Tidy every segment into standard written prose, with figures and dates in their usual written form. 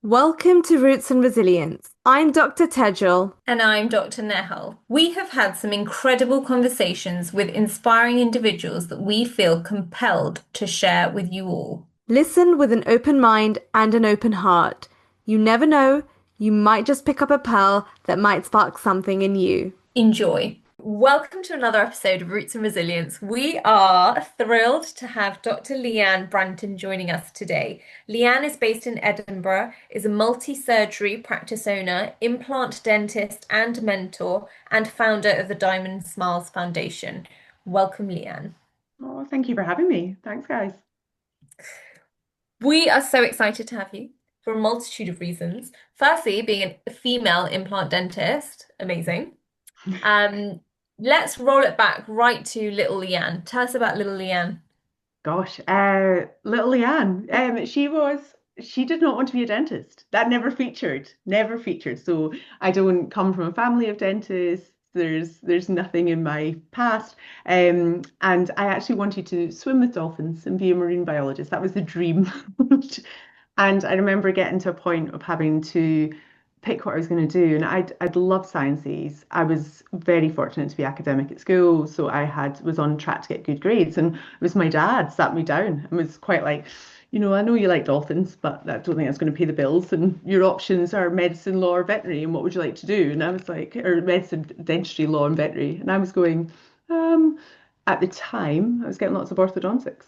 Welcome to Roots and Resilience. I'm Dr. Tejal. And I'm Dr. Nehal. We have had some incredible conversations with inspiring individuals that we feel compelled to share with you all. Listen with an open mind and an open heart. You never know, you might just pick up a pearl that might spark something in you. Enjoy. Welcome to another episode of Roots and Resilience. We are thrilled to have Dr. Leanne Branton joining us today. Leanne is based in Edinburgh, is a multi-surgery practice owner, implant dentist and mentor, and founder of the Diamond Smiles Foundation. Welcome, Leanne. Oh, thank you for having me. Thanks, guys. We are so excited to have you for a multitude of reasons. Firstly, being a female implant dentist, amazing. Um, let's roll it back right to little Leanne. Tell us about little Leanne. Gosh, little Leanne, she did not want to be a dentist. That never featured. So I don't come from a family of dentists. There's nothing in my past. And I actually wanted to swim with dolphins and be a marine biologist. That was the dream. And I remember getting to a point of having to pick what I was going to do. And I'd love sciences. I was very fortunate to be academic at school, so was on track to get good grades. And it was my dad sat me down and was quite like, I know you like dolphins, but I don't think that's going to pay the bills. And your options are medicine, law, or veterinary. And what would you like to do? And I was like, or medicine, dentistry, law, and veterinary. And I was going, um, at the time, I was getting lots of orthodontics.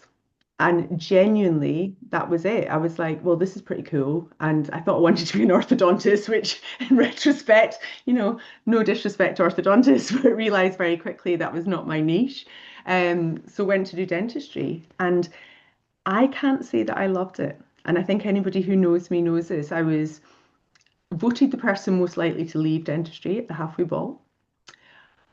And genuinely, that was it. I was like, well, this is pretty cool. And I thought I wanted to be an orthodontist, which in retrospect, no disrespect to orthodontists, but realized very quickly that was not my niche. So went to do dentistry. And I can't say that I loved it. And I think anybody who knows me knows this. I was voted the person most likely to leave dentistry at the halfway ball.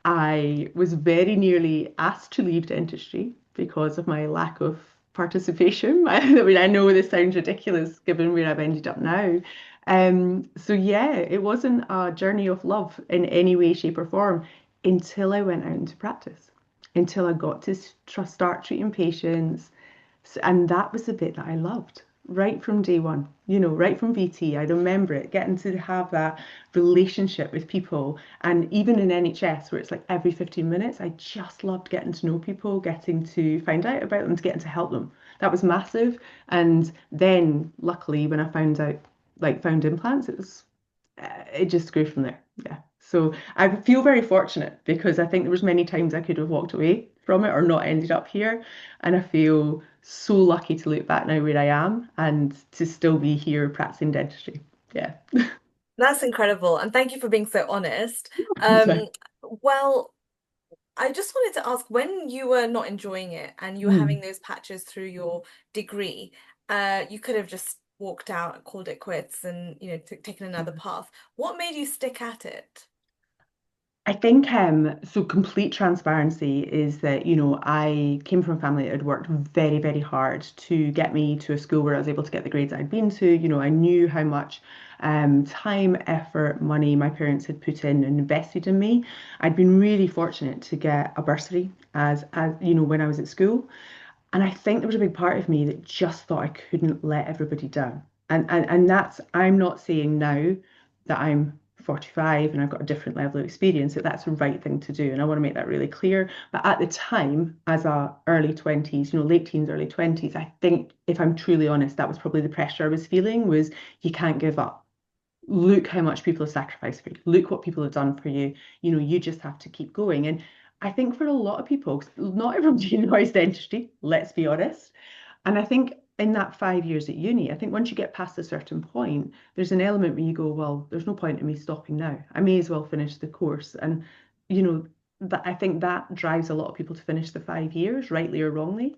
I was very nearly asked to leave dentistry because of my lack of participation. I mean, I know this sounds ridiculous given where I've ended up now. So yeah, it wasn't a journey of love in any way, shape, or form until I went out into practice, until I got to start treating patients, and that was the bit that I loved right from day one, right from VT. I remember it, getting to have that relationship with people. And even in NHS, where it's like every 15 minutes, I just loved getting to know people, getting to find out about them, to getting to help them. That was massive. And then, luckily, when I found implants, it just grew from there. Yeah. So I feel very fortunate because I think there was many times I could have walked away from it or not ended up here. And I feel so lucky to look back now where I am and to still be here practicing dentistry. Yeah. That's incredible. And thank you for being so honest. So, Um, well, I just wanted to ask when you were not enjoying it and you were having mm. those patches through your degree, you could have just walked out and called it quits and, taken another path. What made you stick at it? I think so complete transparency is that, I came from a family that had worked very, very hard to get me to a school where I was able to get the grades I'd been to. I knew how much time, effort, money my parents had put in and invested in me. I'd been really fortunate to get a bursary as when I was at school. And I think there was a big part of me that just thought I couldn't let everybody down. And that's, I'm not saying now that I'm 45 and I've got a different level of experience, that that's the right thing to do. And I want to make that really clear. But at the time, as a early 20s, late teens, early 20s, I think if I'm truly honest, that was probably the pressure I was feeling was you can't give up. Look how much people have sacrificed for you. Look what people have done for you. You just have to keep going. And I think for a lot of people, 'cause not everybody enjoys dentistry, let's be honest. And I think in that 5 years at uni, I think once you get past a certain point, there's an element where you go, well, there's no point in me stopping now. I may as well finish the course. And, you know, that I think that drives a lot of people to finish the 5 years, rightly or wrongly.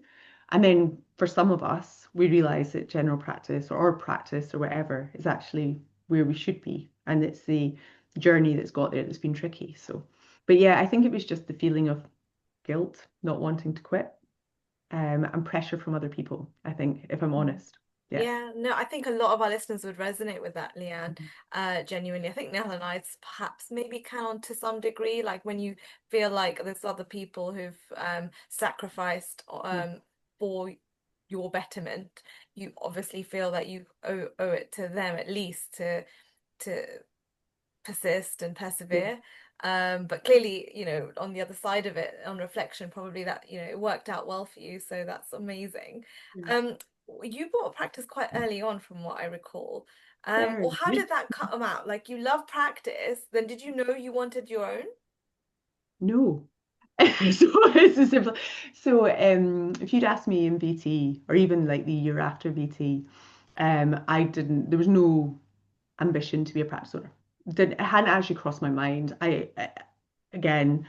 And then for some of us, we realize that general practice or practice or whatever is actually where we should be. And it's the journey that's got there that's been tricky. So, but yeah, I think it was just the feeling of guilt, not wanting to quit, and pressure from other people, I think, if I'm honest. Yeah. Yeah, no, I think a lot of our listeners would resonate with that, Leanne. Genuinely, I think Nell and I perhaps maybe can to some degree, like when you feel like there's other people who've sacrificed Yeah. for your betterment, you obviously feel that you owe it to them at least to persist and Yeah. persevere. But clearly, on the other side of it, on reflection, probably that, it worked out well for you. So that's amazing. Yeah. Um, you bought practice quite early on, from what I recall. Or Very how good. did that come out? Like, you love practice, then did you know you wanted your own? No. So it's a simple. So if you'd asked me in BT or even like the year after BT, I didn't. There was no ambition to be a practice owner. It hadn't actually crossed my mind. Again,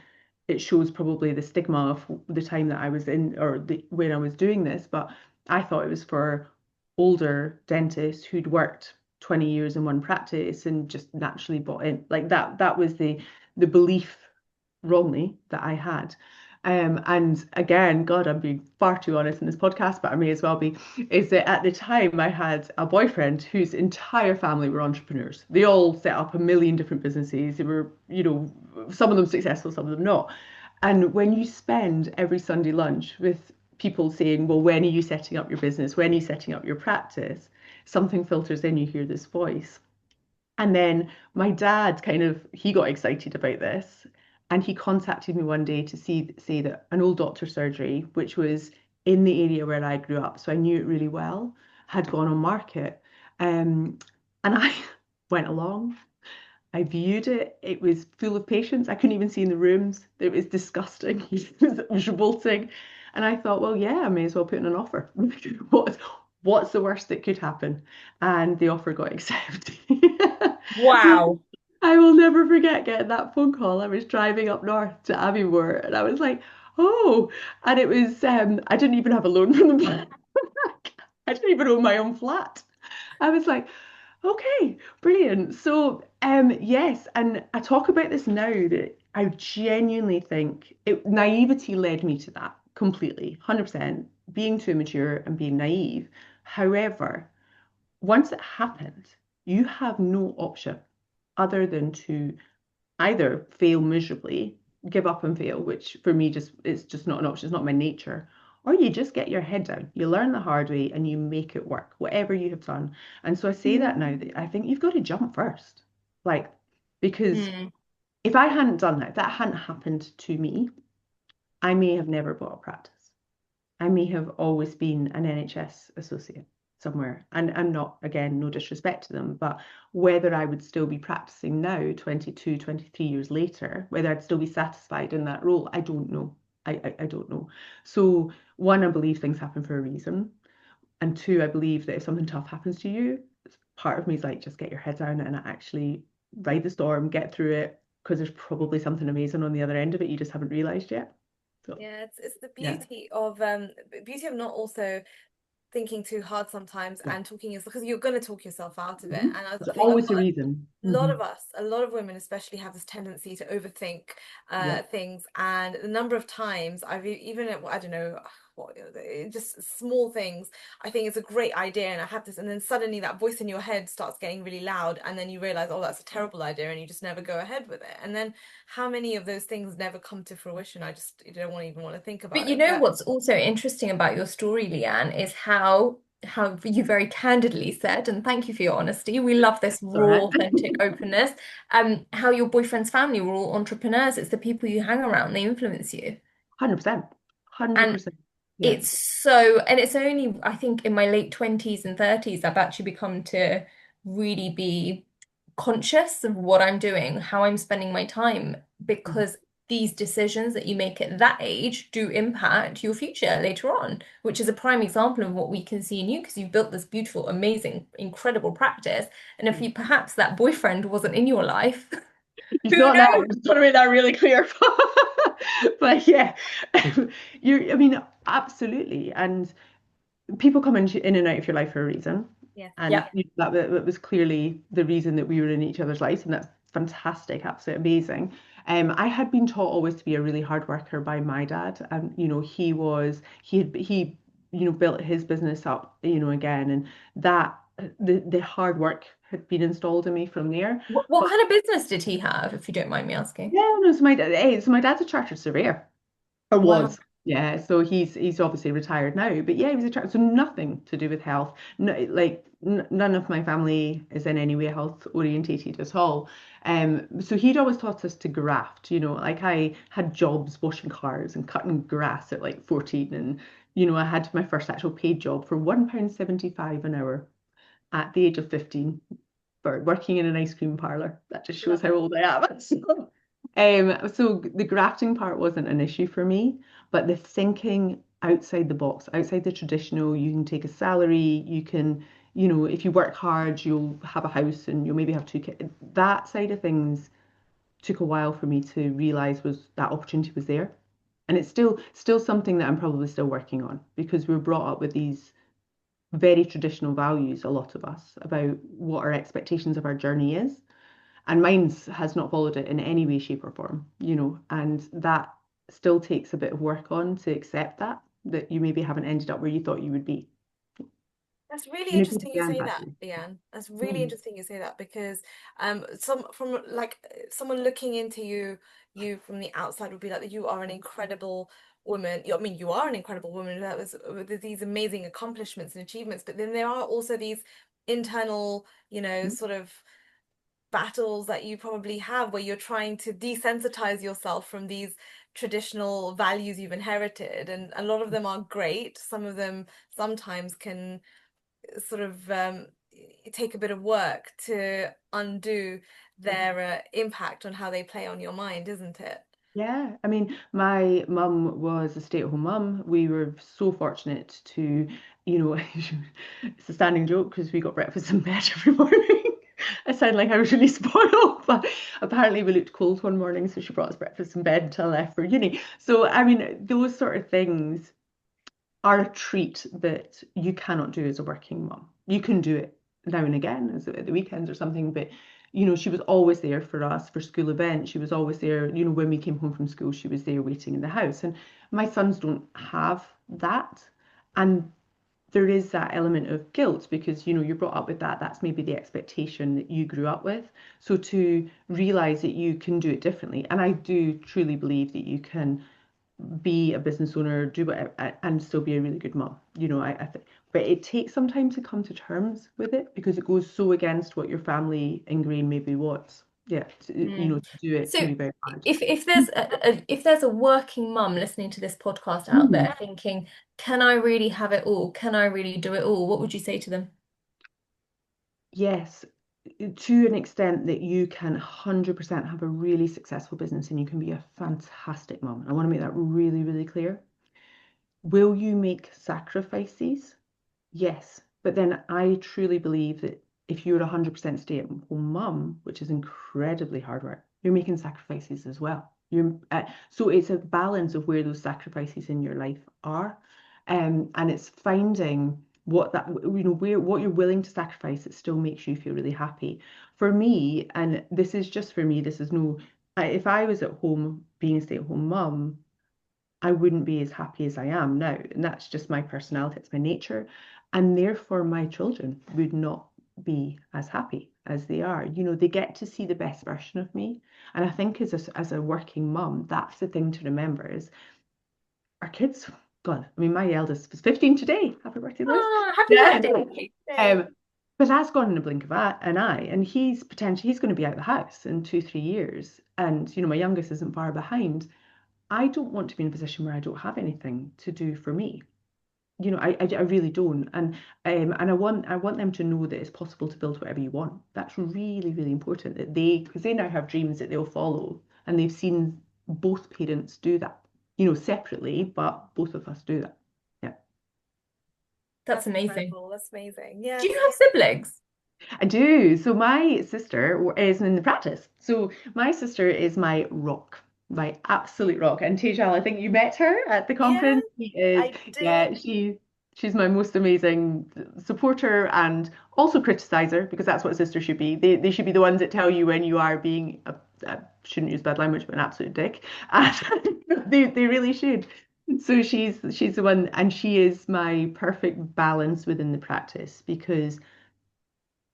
it shows probably the stigma of the time that I was in or when I was doing this, but I thought it was for older dentists who'd worked 20 years in one practice and just naturally bought in. Like that was the belief wrongly that I had. And again, God, I'm being far too honest in this podcast, but I may as well be, is that at the time I had a boyfriend whose entire family were entrepreneurs. They all set up a million different businesses. They were, some of them successful, some of them not. And when you spend every Sunday lunch with people saying, well, when are you setting up your business? When are you setting up your practice? Something filters in, you hear this voice. And then my dad he got excited about this and he contacted me one day to say that an old doctor's surgery, which was in the area where I grew up, so I knew it really well, had gone on market. And I went along. I viewed it. It was full of patients. I couldn't even see in the rooms. It was disgusting. It was revolting. And I thought, well, yeah, I may as well put in an offer. What's the worst that could happen? And the offer got accepted. Wow. I will never forget getting that phone call. I was driving up north to Abbeymoor and I was like, oh, and it was, I didn't even have a loan from the bank. I didn't even own my own flat. I was like, okay, brilliant. So, yes, and I talk about this now that I genuinely think naivety led me to that completely, 100%, being too mature and being naive. However, once it happened, you have no option other than to either fail miserably, give up and fail, which for me just it's just not an option, it's not my nature, or you just get your head down, you learn the hard way and you make it work, whatever you have done. And so I say that now that I think you've got to jump first. Like, because Mm. if I hadn't done that, if that hadn't happened to me, I may have never bought a practice. I may have always been an NHS associate somewhere. And I'm not, again, no disrespect to them, but whether I would still be practicing now, 22, 23 years later, whether I'd still be satisfied in that role, I don't know. I don't know. So, one, I believe things happen for a reason. And two, I believe that if something tough happens to you, part of me is like, just get your head down and actually ride the storm, get through it, because there's probably something amazing on the other end of it you just haven't realized yet. So, Yeah, it's the yeah, beauty of not also thinking too hard sometimes yeah. and talking yourself, because you're going to talk yourself out of it. Mhm. And I There's think always a reason. lot Hmm. of us, a lot of women especially, have this tendency to overthink Yeah. things. And the number of times even I don't know what, just small things, I think it's a great idea and I have this, and then suddenly that voice in your head starts getting really loud, and then you realize, oh, that's a terrible idea, and you just never go ahead with it. And then how many of those things never come to fruition? I just, you don't want even want to think But about you it. know But what's also interesting about your story, Leanne, is how you very candidly said, and thank you for your honesty. We love this All raw, right. authentic openness. How your boyfriend's family were all entrepreneurs. It's the people you hang around, they influence you. 100%. And 100%. Yeah. it's so, and it's only, I think, in my late 20s and 30s, I've actually become to really be conscious of what I'm doing, how I'm spending my time, Mhm. because these decisions that you make at that age do impact your future later on, which is a prime example of what we can see in you, because you've built this beautiful, amazing, incredible practice. And if Yeah. you perhaps that boyfriend wasn't in your life, He's who not now. knows? I just want to make that really clear. But yeah, I mean, absolutely. And people come in and out of your life for a reason. yes. And Yeah. that was clearly the reason that we were in each other's lives. And that's fantastic, absolutely amazing. I had been taught always to be a really hard worker by my dad. And, he built his business up, again. And that, the hard work had been installed in me from there. What kind of business did he have, if you don't mind me asking? Yeah, no, so my dad's a chartered surveyor, or Wow. was. Yeah, so he's obviously retired now, but yeah, he was retired. So nothing to do with health. No, like n none of my family is in any way health orientated at all. So he'd always taught us to graft. Like I had jobs washing cars and cutting grass at like 14, and I had my first actual paid job for £1.75 an hour at the age of 15 for working in an ice cream parlor. That just shows Love how it. old I am. So the grafting part wasn't an issue for me, but the thinking outside the box, outside the traditional, you can take a salary, you can, if you work hard, you'll have a house and you'll maybe have two kids. That side of things took a while for me to realize was that opportunity was there. And it's still something that I'm probably still working on because we're brought up with these very traditional values, a lot of us, about what our expectations of our journey is. And mine has not followed it in any way, shape, or form, and that still takes a bit of work on to accept that you maybe haven't ended up where you thought you would be. That's really You know, people interesting you can say that, actually. Leanne. That's really Mm. interesting you say that because some from like someone looking into you from the outside would be like you are an incredible woman. I mean, you are an incredible woman that was with these amazing accomplishments and achievements, but then there are also these internal, sort of battles that you probably have where you're trying to desensitize yourself from these traditional values you've inherited, and a lot of them are great. Some of them sometimes can sort of take a bit of work to undo their impact on how they play on your mind, isn't it? Yeah, I mean, my mum was a stay-at-home mum. We were so fortunate to, you know, it's a standing joke because we got breakfast in bed every morning. I sound like I was really spoiled, but apparently we looked cold one morning, so she brought us breakfast in bed until I left for uni. So, I mean, those sort of things are a treat that you cannot do as a working mum. You can do it now and again, as at the weekends or something, but she was always there for us for school events. She was always there, when we came home from school, she was there waiting in the house. And my sons don't have that. And there is that element of guilt because, you're brought up with that. That's maybe the expectation that you grew up with. So to realize that you can do it differently, and I do truly believe that you can be a business owner, do whatever, and still be a really good mom. I think, but it takes some time to come to terms with it because it goes so against what your family ingrained maybe wants. Yeah, Mm. to do it can So be very hard. if there's a working mum listening to this podcast out Mm. there thinking, can I really have it all? Can I really do it all? What would you say to them? Yes, to an extent that you can 100% have a really successful business and you can be a fantastic mom. I want to make that really, really clear. Will you make sacrifices? Yes, but then I truly believe that if you're 100% stay-at-home mum, which is incredibly hard work, you're making sacrifices as well. So it's a balance of where those sacrifices in your life are, and it's finding what that where what you're willing to sacrifice that still makes you feel really happy. For me, and this is just for me, this is no. If I was at home being a stay-at-home mum, I wouldn't be as happy as I am now. And that's just my personality, it's my nature. And therefore, my children would not be as happy as they are. They get to see the best version of me. And I think as a working mum, that's the thing to remember is our kids, God, I mean, my eldest was 15 today. Happy birthday, Liz. Ah, happy Yeah. birthday. Yay. Um, but that's gone in a blink of an eye, and he's going to be out of the house in 2, 3 years. And my youngest isn't far behind. I don't want to be in a position where I don't have anything to do for me. I really don't. And I want them to know that it's possible to build whatever you want. That's really, really important that because they now have dreams that they'll follow, and they've seen both parents do that, separately, but both of us do that. Yeah. That's That's amazing. incredible. That's amazing. Do Yes. you have siblings? I do. So my sister is in the practice. So my sister is my rock, my absolute rock. And Tejal, I think you met her at the Yeah, conference. She is, I yeah, did. she's my most amazing supporter and also criticizer because that's what a sister should be. They should be the ones that tell you when you are being I shouldn't use bad language, but an absolute dick. And they really should. So she's the one, and she is my perfect balance within the practice because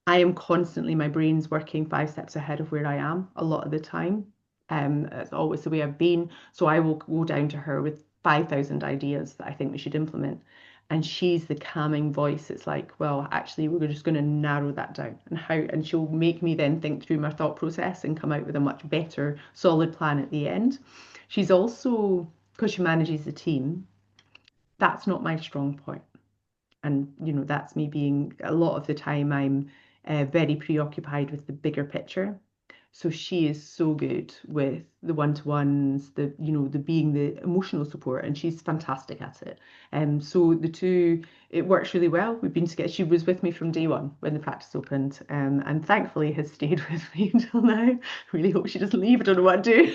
I am constantly, my brain's working 5 steps ahead of where I am a lot of the time. It's always the way I've been. So I will go down to her with 5,000 ideas that I think we should implement. And she's the calming voice. It's like, well, actually, we're just going to narrow that down. And she'll make me then think through my thought process and come out with a much better, solid plan at the end. She's also, because she manages the team, that's not my strong point. And, that's me being, a lot of the time, I'm very preoccupied with the bigger picture. So she is so good with the one-to-ones, the being the emotional support, and she's fantastic at it. So the two, it works really well. We've been together. She was with me from day one when the practice opened, and thankfully has stayed with me until now. Really hope she doesn't leave. I don't know what to do.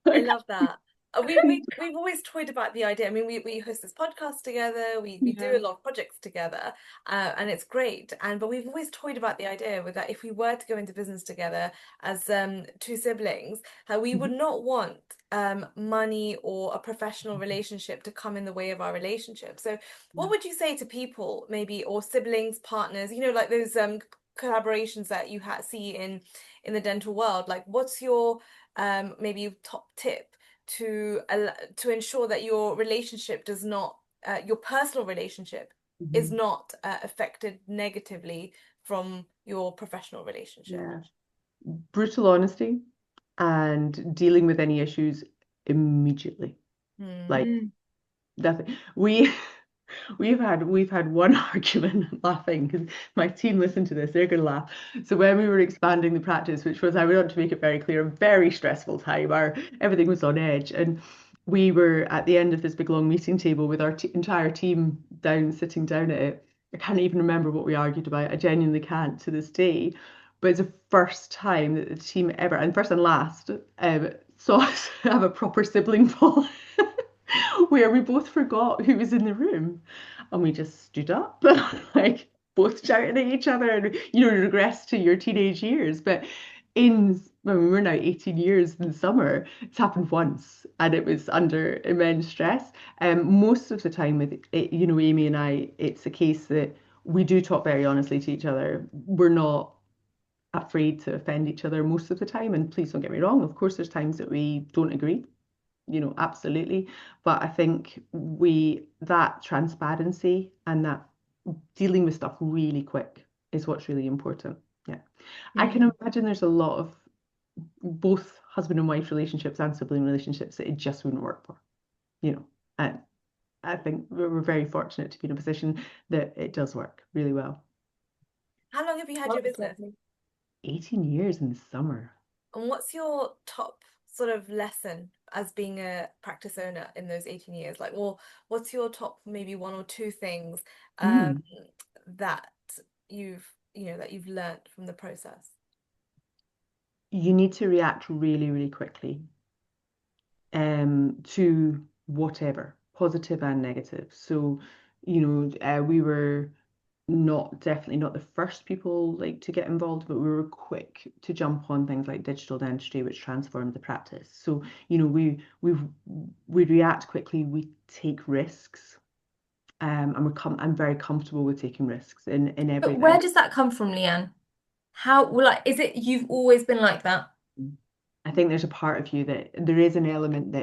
I love that. We've always toyed about the idea. I mean, we host this podcast together. We do Yeah. a lot of projects together, and it's great. But we've always toyed about the idea with that if we were to go into business together as two siblings, we would Mhm. not want money or a professional relationship to come in the way of our relationship. So, what would you say to people, maybe, or siblings, partners? Like those collaborations that you see in the dental world. Like, what's your maybe top tip to ensure that your relationship does not your personal relationship is Mhm. not affected negatively from your professional relationship? Yeah. Brutal honesty and dealing with any issues immediately. Hmm. Like nothing. We've had one argument laughing because my team listened to this, they're gonna laugh. So when we were expanding the practice, which was, I want to make it very clear, a very stressful time, everything was on edge. And we were at the end of this big long meeting table with our entire team sitting down at it. I can't even remember what we argued about. I genuinely can't to this day. But it's the first time that the team ever, and first and last, saw us have a proper sibling fall where we both forgot who was in the room and we just stood up, like both shouting at each other and, regress to your teenage years. But when we were now 18 years in the summer, it's happened once and it was under immense stress. Most of the time with it, Amy and I, it's a case that we do talk very honestly to each other. We're not afraid to offend each other most of the time. And please don't get me wrong, of course, there's times that we don't agree, absolutely. But I think that transparency and that dealing with stuff really quick is what's really important. Yeah. I can imagine there's a lot of both husband and wife relationships and sibling relationships that it just wouldn't work for, And I think we're very fortunate to be in a position that it does work really well. How long have you had your business? 18 years in the summer. And what's your top sort of lesson as being a practice owner in those 18 years? Like, well, what's your top maybe one or two things Mm. that you've learned from the process? You need to react really, really quickly to whatever, positive and negative. So, we were definitely not the first people like to get involved, but we were quick to jump on things like digital dentistry, which transformed the practice. So, we react quickly, we take risks, and I'm very comfortable with taking risks in But where everything. does that come from, Leanne? How, well, like, is it you've always been like that? I think there's a part of you that there is an element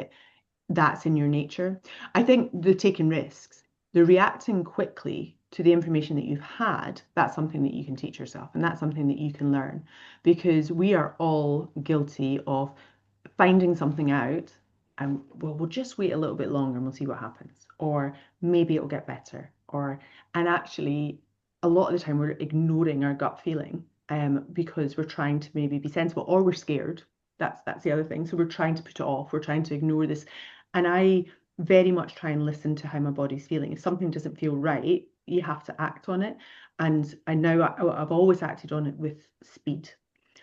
that's in your nature. I think the taking risks, the reacting quickly to the information that you've had, that's something that you can teach yourself and that's something that you can learn because we are all guilty of finding something out and well, we'll just wait a little bit longer and we'll see what happens. Or maybe it'll get better. And actually, a lot of the time we're ignoring our gut feeling because we're trying to maybe be sensible or we're scared. That's the other thing. So we're trying to put it off. We're trying to ignore this. And I very much try and listen to how my body's feeling. If something doesn't feel right, you have to act on it. And I know I've always acted on it with speed.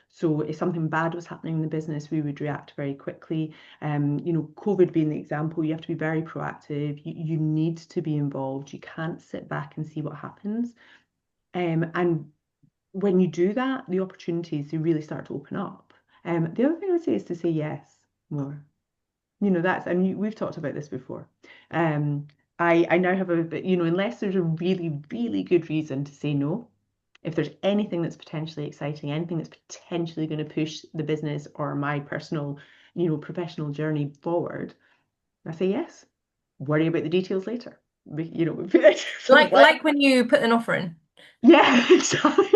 So if something bad was happening in the business, we would react very quickly. COVID being the example, you have to be very proactive. You need to be involved. You can't sit back and see what happens. And when you do that, the opportunities they really start to open up. The other thing I would say is to say yes more. We've talked about this before. I now have a bit, unless there's a really, really good reason to say no, if there's anything that's potentially exciting, anything that's potentially going to push the business or my personal, professional journey forward, I say yes. Worry about the details later. You know, so it's Like when you put an offer in. yeah, exactly.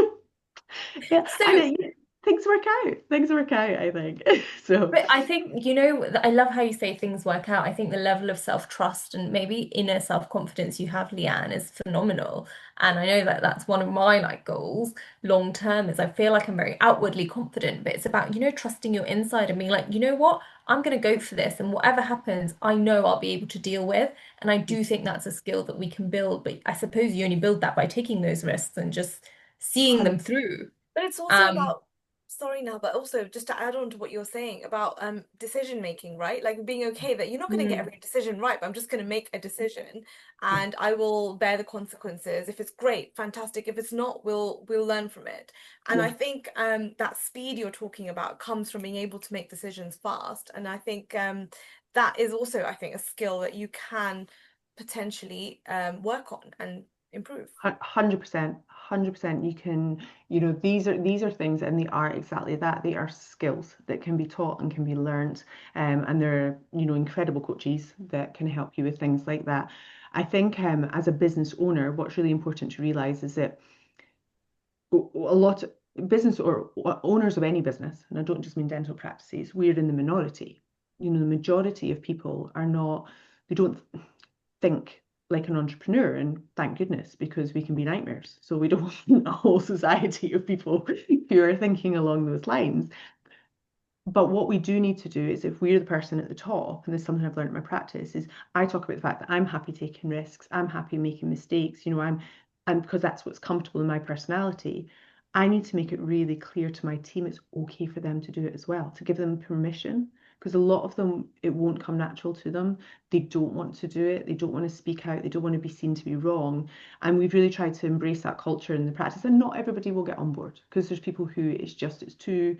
Yeah, and So things work out. Things work out, I think. So but I think, I love how you say things work out. I think the level of self-trust and maybe inner self-confidence you have, Leanne, is phenomenal. And I know that that's one of my like goals long term is I feel like I'm very outwardly confident, but it's about, trusting your inside and being like, you know what? I'm going to go for this. And whatever happens, I know I'll be able to deal with. And I do think that's a skill that we can build. But I suppose you only build that by taking those risks and just seeing them through. But it's also Um, about, sorry now, but also just to add on to what you're saying about decision making, right? Like being okay that you're not going to get mm, every decision right, but I'm just going to make a decision and I will bear the consequences. If it's great, fantastic. If it's not, we'll learn from it. And I yeah. think that speed you're talking about comes from being able to make decisions fast. And I think that is also, I think, a skill that you can potentially work on and improve. 100%, 100%. You can, these are things, and they are exactly that. They are skills that can be taught and can be learned, and there are, incredible coaches that can help you with things like that. I think, as a business owner, what's really important to realize is that a lot of business or owners of any business, and I don't just mean dental practices, we're in the minority. The majority of people are not, they don't think like an entrepreneur, and thank goodness, because we can be nightmares. So we don't want a whole society of people who are thinking along those lines. But what we do need to do is, if we're the person at the top, and this is something I've learned in my practice, is I talk about the fact that I'm happy taking risks, I'm happy making mistakes, and because that's what's comfortable in my personality, I need to make it really clear to my team it's okay for them to do it as well, to give them permission. Because a lot of them, it won't come natural to them. They don't want to do it. They don't want to speak out. They don't want to be seen to be wrong. And we've really tried to embrace that culture in the practice. And not everybody will get on board, because there's people who it's too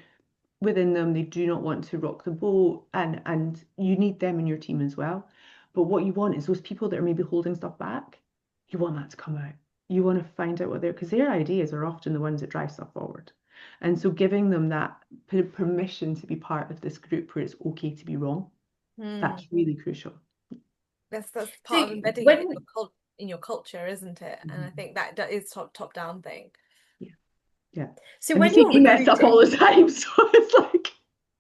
within them, they do not want to rock the boat, and you need them in your team as well. But what you want is those people that are maybe holding stuff back, you want that to come out. You want to find out what they're, because their ideas are often the ones that drive stuff forward. And so giving them that permission to be part of this group where it's okay to be wrong, Hmm. that's really crucial. That's so part of embedding it in when your in your culture, isn't it? And I Mhm. think that is top down thing. Yeah, yeah. so And they when see you're me mess up recruiting, all the time, so it's like,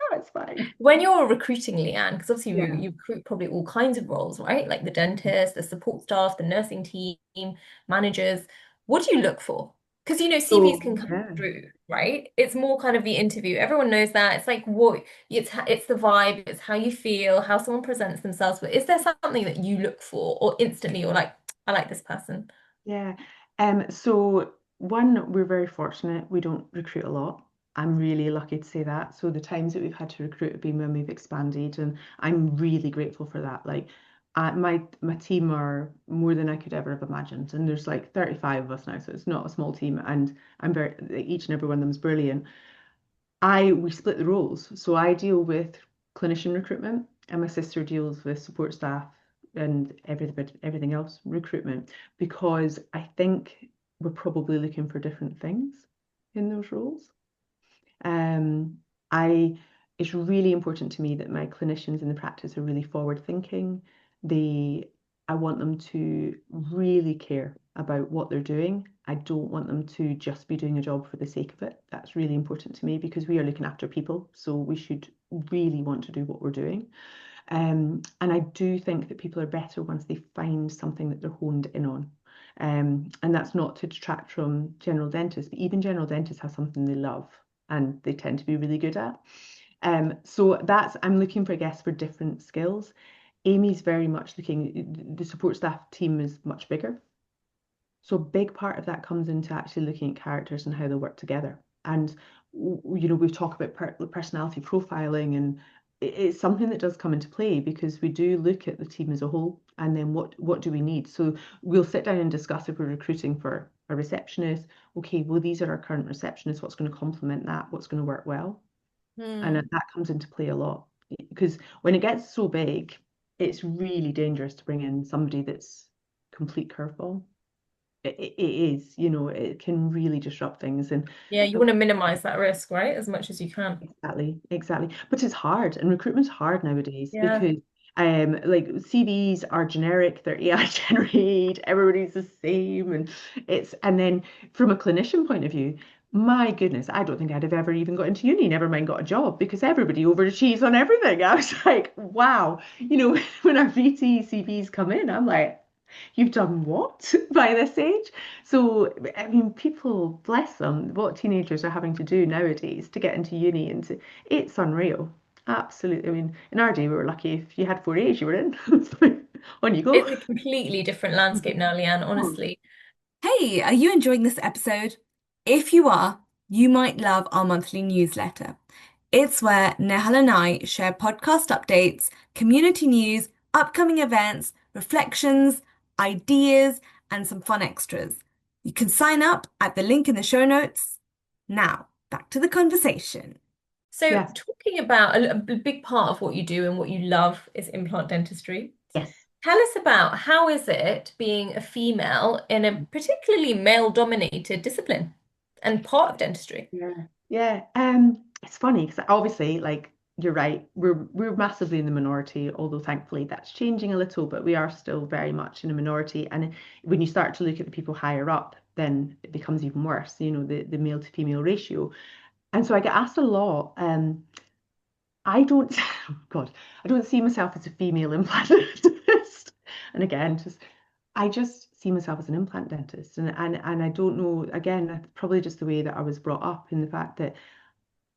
oh, it's fine. when you're recruiting, Leanne, because obviously Yeah. you recruit probably all kinds of roles, right? Like the dentist, the support staff, the nursing team, managers. What do you look for? Because CVs So can come yeah. through, right? It's more kind of the interview. Everyone knows that. It's like it's the vibe, it's how you feel, how someone presents themselves. But is there something that you look for, or instantly you're like, I like this person? Yeah. So one, we're very fortunate. We don't recruit a lot. I'm really lucky to say that. So the times that we've had to recruit have been when we've expanded, and I'm really grateful for that. Like, my team are more than I could ever have imagined, and there's like 35 of us now, so it's not a small team, and I'm very each and every one of them is brilliant. We split the roles. So I deal with clinician recruitment, and my sister deals with support staff and everything else recruitment, because I think we're probably looking for different things in those roles. Um, I It's really important to me that my clinicians in the practice are really forward thinking. They I want them to really care about what they're doing. I don't want them to just be doing a job for the sake of it. That's really important to me, because we are looking after people, so we should really want to do what we're doing. And I do think that people are better once they find something that they're honed in on. And that's not to detract from general dentists, but even general dentists have something they love and they tend to be really good at. So I'm looking for guests for different skills. Amy's very much the support staff team is much bigger. So a big part of that comes into actually looking at characters and how they work together. And we've talked about personality profiling, and it's something that does come into play, because we do look at the team as a whole, and then what do we need. So we'll sit down and discuss, if we're recruiting for a receptionist. Okay, well, these are our current receptionists. What's going to complement that? What's going to work well? And Hmm. that comes into play a lot, because when it gets so big, it's really dangerous to bring in somebody that's complete curveball. It is, it can really disrupt things. And Yeah, you want to minimize that risk, right? As much as you can. exactly, exactly. But it's hard, and recruitment's hard nowadays, Yeah. because Like CVs are generic, they're AI generated, everybody's the same, and then from a clinician point of view, my goodness, I don't think I'd have ever even got into uni, never mind got a job, because everybody overachieves on everything. I was like, wow, when our VT CVs come in, I'm like, you've done what by this age? So, I mean, people, bless them, what teenagers are having to do nowadays to get into uni it's unreal. Absolutely. I mean, in our day, we were lucky if you had 4 A's, you were in. It's like, on you go. It's a completely different landscape now, Leanne, Oh, honestly. Hey, are you enjoying this episode? If you are, you might love our monthly newsletter. It's where Nehal and I share podcast updates, community news, upcoming events, reflections, ideas, and some fun extras. You can sign up at the link in the show notes. Now, back to the conversation. So, yes, talking about a big part of what you do and what you love is implant dentistry. yes. Tell us about how is it being a female in a particularly male-dominated discipline and part of dentistry? Yeah, yeah. It's funny because obviously, like you're right, we're massively in the minority, although thankfully that's changing a little, but we are still very much in a minority. And when you start to look at the people higher up, then it becomes even worse, the male to female ratio. And so I get asked a lot, I don't, oh God, I don't see myself as a female implant dentist. And again, I just see myself as an implant dentist. And I don't know, again, probably just the way that I was brought up in the fact that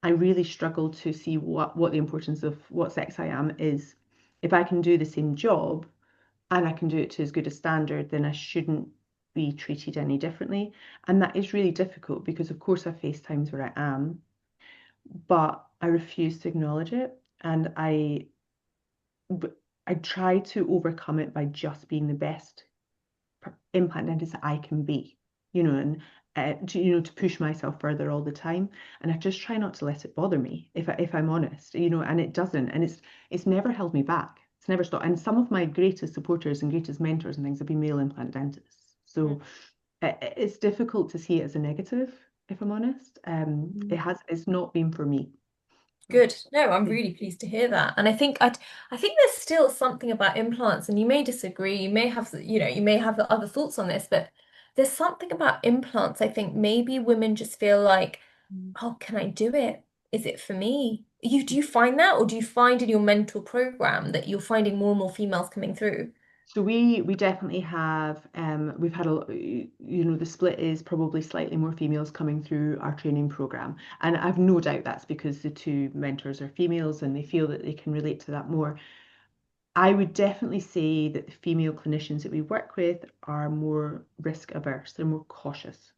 I really struggle to see what the importance of what sex I am is. If I can do the same job and I can do it to as good a standard, then I shouldn't be treated any differently. And that is really difficult because, of course, I face times where I am, but I refuse to acknowledge it. And I try to overcome it by just being the best implant dentist I can be, and to push myself further all the time. And I just try not to let it bother me, if I'm honest, and it doesn't, and it's never held me back. It's never stopped. And some of my greatest supporters and greatest mentors and things have been male implant dentists. So it's difficult to see it as a negative, if I'm honest. It's not been for me. Good. No, I'm really pleased to hear that. And I think there's still something about implants, and you may disagree, you may have other thoughts on this, but there's something about implants. I think maybe women just feel like, oh, can I do it? Is it for me? Do you find that, or do you find in your mentor program that you're finding more and more females coming through? So we definitely have we've had the split is probably slightly more females coming through our training program, and I've no doubt that's because the two mentors are females and they feel that they can relate to that more. I would definitely say that the female clinicians that we work with are more risk averse, they're more cautious.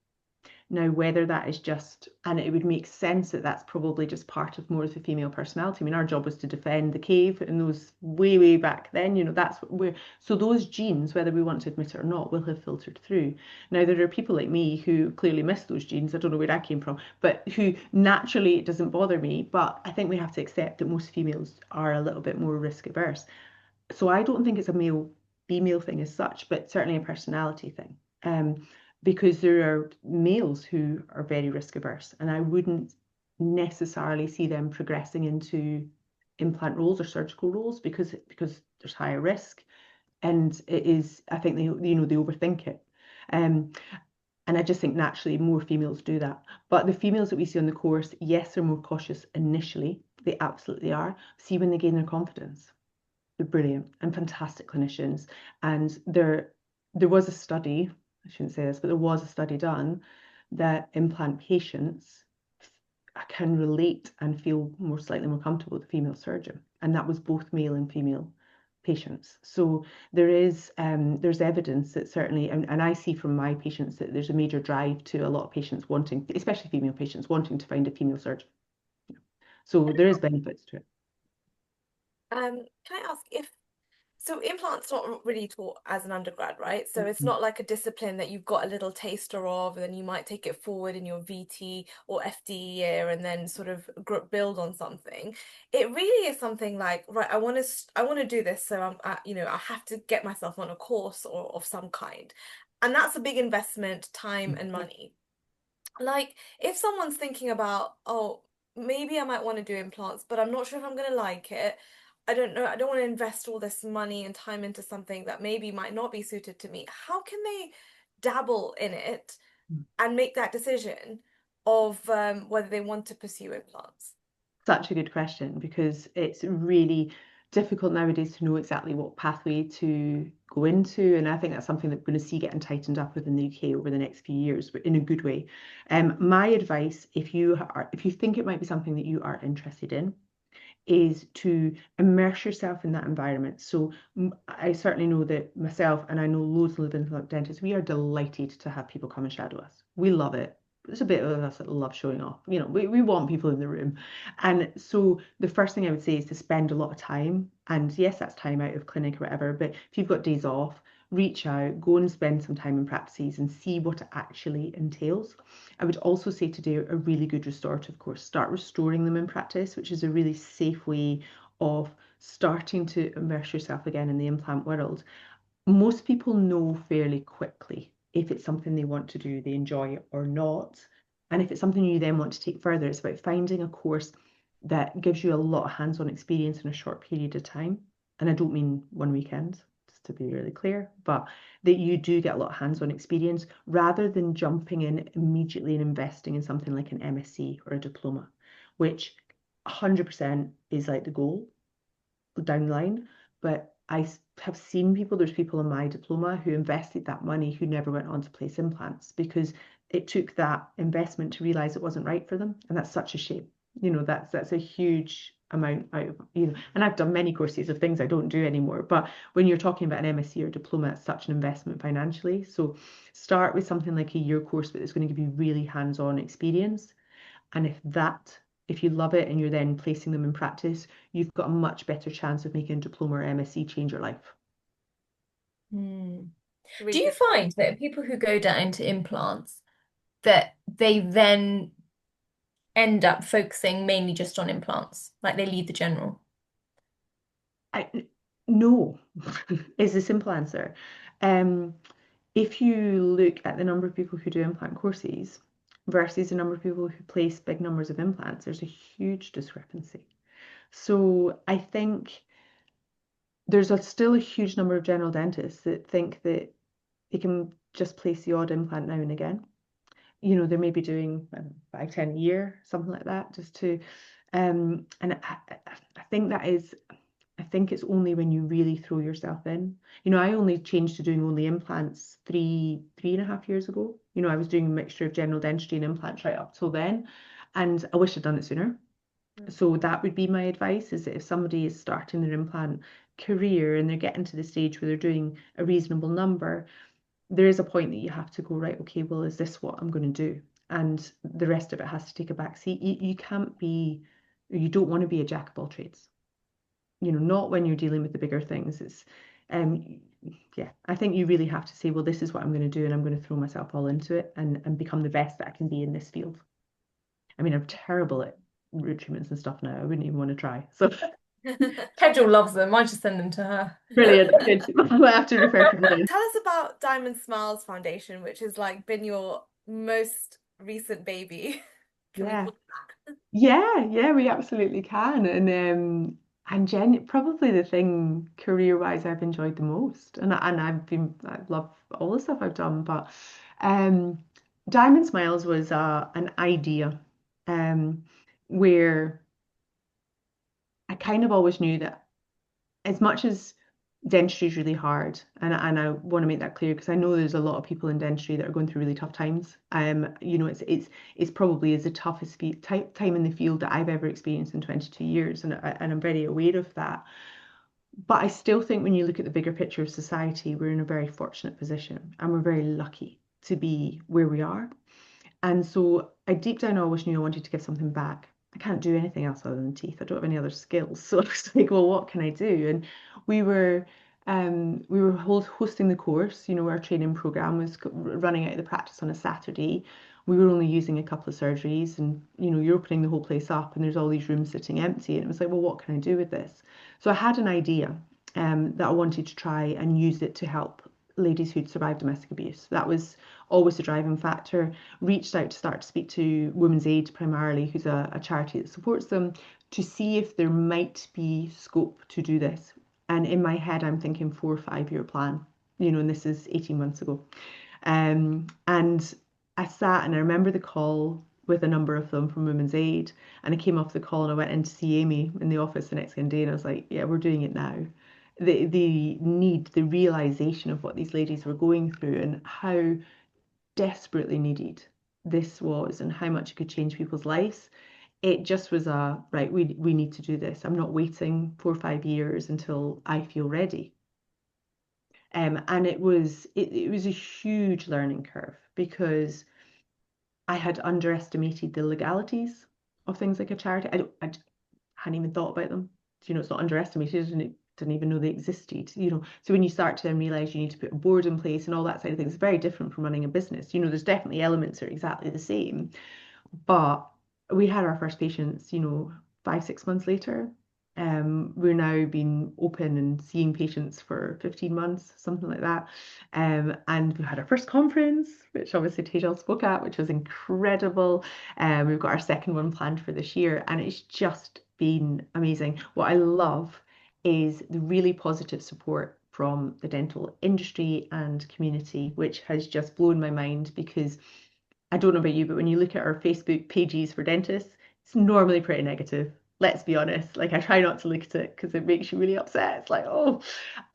Now, whether that is just, and it would make sense that that's probably just part of more of the female personality. I mean, our job was to defend the cave and those way, way back then, that's what so those genes, whether we want to admit it or not, will have filtered through. Now, there are people like me who clearly miss those genes. I don't know where I came from, but who naturally it doesn't bother me. But I think we have to accept that most females are a little bit more risk averse. So I don't think it's a male female thing as such, but certainly a personality thing. Because there are males who are very risk averse, and I wouldn't necessarily see them progressing into implant roles or surgical roles because there's higher risk, and it is, I think they overthink it. Um, and I just think naturally more females do that. But the females that we see on the course, yes, they're more cautious initially. They absolutely are. See when they gain their confidence. They're brilliant and fantastic clinicians. And there was a study, I shouldn't say this, but there was a study done that implant patients can relate and feel slightly more comfortable with the female surgeon. And that was both male and female patients. So there's evidence that certainly, and I see from my patients that there's a major drive to a lot of patients wanting, especially female patients, wanting to find a female surgeon. So there is benefits to it. Can I ask if so implants not really taught as an undergrad, right? So it's not like a discipline that you've got a little taster of, and then you might take it forward in your VT or FD year and then sort of build on something. It really is something like, right, I want to do this, so I have to get myself on a course or of some kind. And that's a big investment, time and money. Like if someone's thinking about, oh, maybe I might want to do implants, but I'm not sure if I'm going to like it. I don't know, I don't want to invest all this money and time into something that maybe might not be suited to me. How can they dabble in it and make that decision of whether they want to pursue implants? Such a good question, because it's really difficult nowadays to know exactly what pathway to go into. And I think that's something that we're going to see getting tightened up within the UK over the next few years, but in a good way. My advice, if you think it might be something that you are interested in, is to immerse yourself in that environment. So I certainly know that myself, and I know loads of live-in dentists, we are delighted to have people come and shadow us. We love it. There's a bit of us that love showing off. You know, we want people in the room. And so the first thing I would say is to spend a lot of time. And yes, that's time out of clinic or whatever, but if you've got days off, reach out, go and spend some time in practices and see what it actually entails. I would also say to do a really good restorative course. Start restoring them in practice, which is a really safe way of starting to immerse yourself again in the implant world. Most people know fairly quickly if it's something they want to do, they enjoy it or not. And if it's something you then want to take further, it's about finding a course that gives you a lot of hands-on experience in a short period of time. And I don't mean one weekend, just to be really clear, but that you do get a lot of hands-on experience rather than jumping in immediately and investing in something like an MSc or a diploma, which 100% is like the goal down the line. But I have seen people, there's people in my diploma who invested that money who never went on to place implants because it took that investment to realize it wasn't right for them. And that's such a shame. You know, that's a huge amount out of, you know, and I've done many courses of things I don't do anymore. But when you're talking about an MSc or diploma, it's such an investment financially. So start with something like a year course, but it's going to give you really hands-on experience. And if you love it and you're then placing them in practice, you've got a much better chance of making a diploma or MSc change your life. Hmm. Do Really you good. find that people who go down to implants, that they then end up focusing mainly just on implants, like they leave the general? I, no, is the simple answer. Um, if you look at the number of people who do implant courses versus the number of people who place big numbers of implants, there's a huge discrepancy. So I think there's still a huge number of general dentists that think that they can just place the odd implant now and again. You know, they may be doing 5, 10 a year, something like that, just to, and I think that is, I think it's only when you really throw yourself in. You know, I only changed to doing only implants 3.5 years ago. You know, I was doing a mixture of general dentistry and implants right up till then, and I wish I'd done it sooner. So that would be my advice, is that if somebody is starting their implant career and they're getting to the stage where they're doing a reasonable number, there is a point that you have to go, right, okay, well, is this what I'm going to do? And the rest of it has to take a back seat. You can't be, you don't want to be a jack of all trades. You know, not when you're dealing with the bigger things. It's, um, yeah, I think you really have to say, well, this is what I'm going to do, and I'm going to throw myself all into it and become the best that I can be in this field. I mean, I'm terrible at root treatments and stuff now. I wouldn't even want to try. So Pedro loves them. I just send them to her. brilliant. Good. I have to refer to them. Tell us about Diamond Smiles Foundation, which has like been your most recent baby. Can we Yeah. call it that? Yeah, we absolutely can. And probably the thing career-wise I've enjoyed the most. And I love all the stuff I've done, but um Diamond Smiles was an idea um where I kind of always knew that as much as dentistry is really hard, and I want to make that clear because I know there's a lot of people in dentistry that are going through really tough times. You know, it's probably is the toughest time in the field that I've ever experienced in 22 years, and I'm very aware of that. But I still think when you look at the bigger picture of society, we're in a very fortunate position, and we're very lucky to be where we are. And so I deep down always knew I wanted to give something back. I can't do anything else other than teeth. I don't have any other skills. So I was like, well, what can I do? And we were hosting the course. You know, our training program was running out of the practice on a Saturday. We were only using a couple of surgeries, and you know, you're opening the whole place up, and there's all these rooms sitting empty. And it was like, well, what can I do with this? So I had an idea that I wanted to try and use it to help ladies who'd survived domestic abuse. That was always the driving factor. Reached out to start to speak to Women's Aid primarily, who's a charity that supports them, to see if there might be scope to do this. And in my head, I'm thinking 4 or 5 year plan, and this is 18 months ago. And I sat and I remember the call with a number of them from Women's Aid. And I came off the call and I went in to see Amy in the office the next day and I was like, yeah, we're doing it now. The need, the realization of what these ladies were going through and how desperately needed this was and how much it could change people's lives. It just was right, we need to do this. I'm not waiting 4 or 5 years until I feel ready. And it was a huge learning curve because I had underestimated the legalities of things like a charity. I hadn't even thought about them. It's not underestimated and it didn't even know they existed. So when you start to then realize you need to put a board in place and all that side of things, it's very different from running a business. There's definitely elements that are exactly the same, but we had our first patients, 5, 6 months later. We're now being open and seeing patients for 15 months, something like that. And we had our first conference, which obviously Tejal spoke at, which was incredible. We've got our second one planned for this year, and it's just been amazing. What I love is the really positive support from the dental industry and community, which has just blown my mind because I don't know about you, but when you look at our Facebook pages for dentists, it's normally pretty negative. Let's be honest. Like I try not to look at it because it makes you really upset. It's like, oh.